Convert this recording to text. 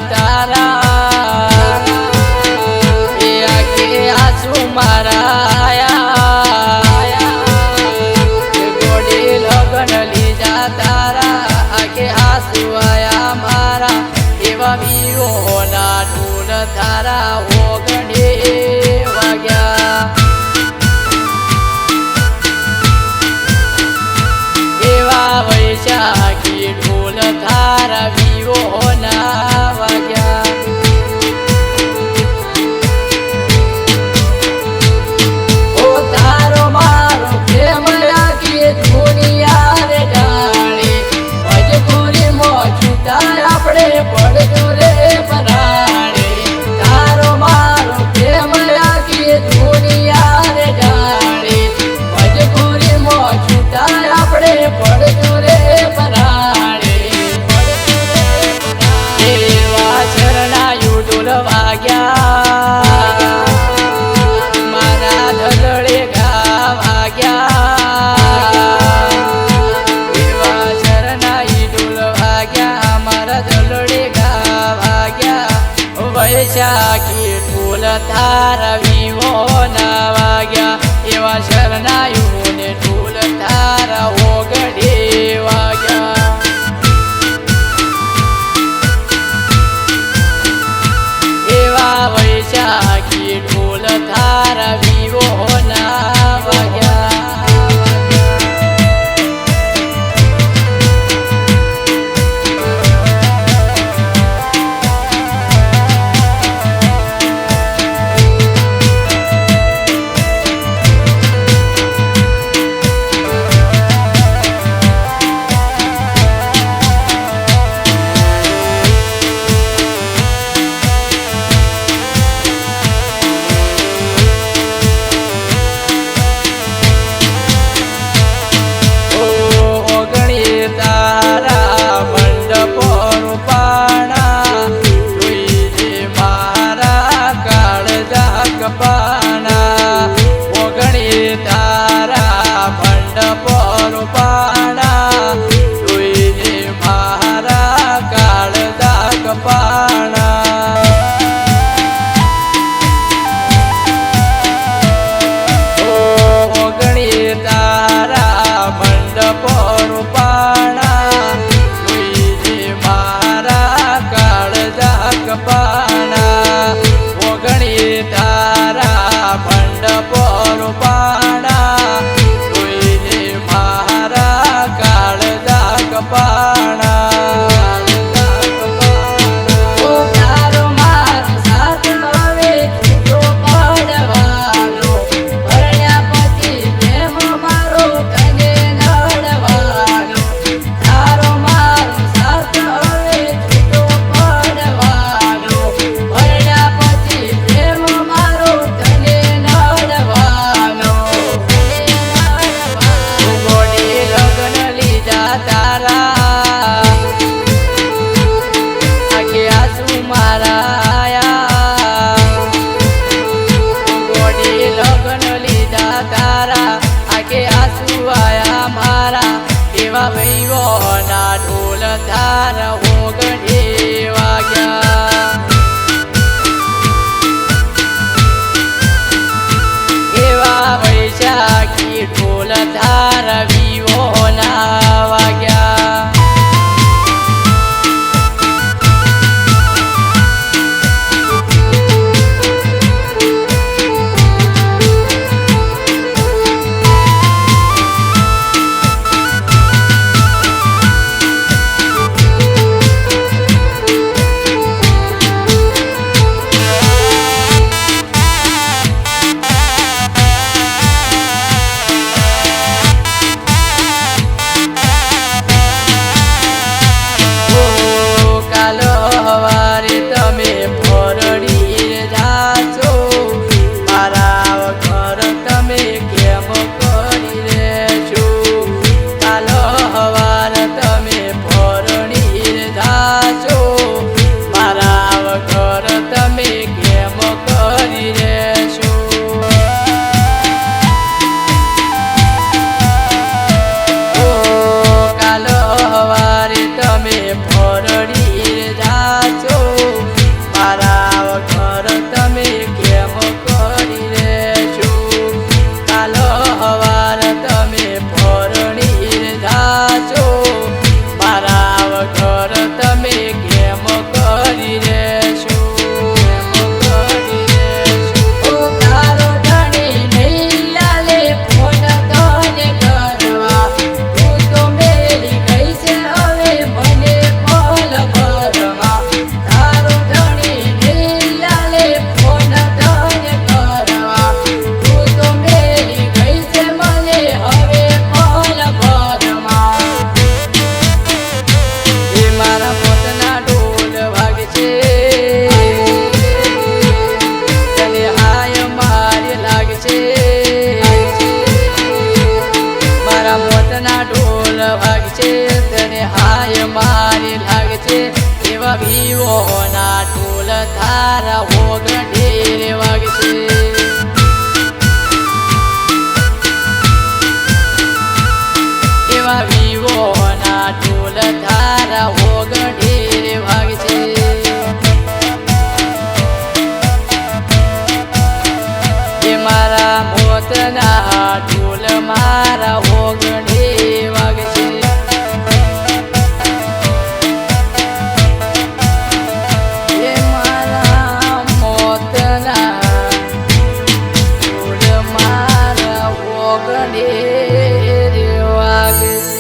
તારા એ આગે આસુ મારા ગોડી લગન લીધા તારા આગે આસુ આયા મારા એવા વીરોના ઢોલ તારા ઓગણે વાગ્યા એવા વૈશાખી ઢોલ તારા વીરોના વાગ્યા ઓ તારો મારો પ્રેમ લાગી દુનિયા રે ડાળે મજબૂરી માં છૂટા આપણે પડતો રે પરાણે તારો મારો પ્રેમ લાગી દુનિયા રે ડાળે મજબૂરી માં છૂટા આપણે પડતો રે પરાણે એવા શરણાયું ઢોલ વાગ્યા મારા ધલડે ગા વાગ્યા એવા શરણાઈ ઢોલ વાગ્યા મારા ધલડે ગા વાગ્યા વૈશાખી ઢોલ તારા વીવોના વાગ્યા એવા શરણાયું ને ઢોલ તારા ઓગડે વાગ્યા એવા વૈશાખી ઢોલ તારા વીવોના વાગ્યા વૈવોના ઢોલ તારા ઓગણે વાગ્યા એવા વૈશાખી ઢોલ તારા વીવોના વાગ્યા વાગશે તને હાય મારી લાગશે એવા વિવોના ઢોલ તારા ઓગણે રે વાગશે એવા વિવોના ઢોલ તારા ઓગણે રે વાગશે મારા મોતના ઢોલ મારા ઓગણે વાગશે એ મારા મોતના ઢોલ મારા ઓગણે વાગશે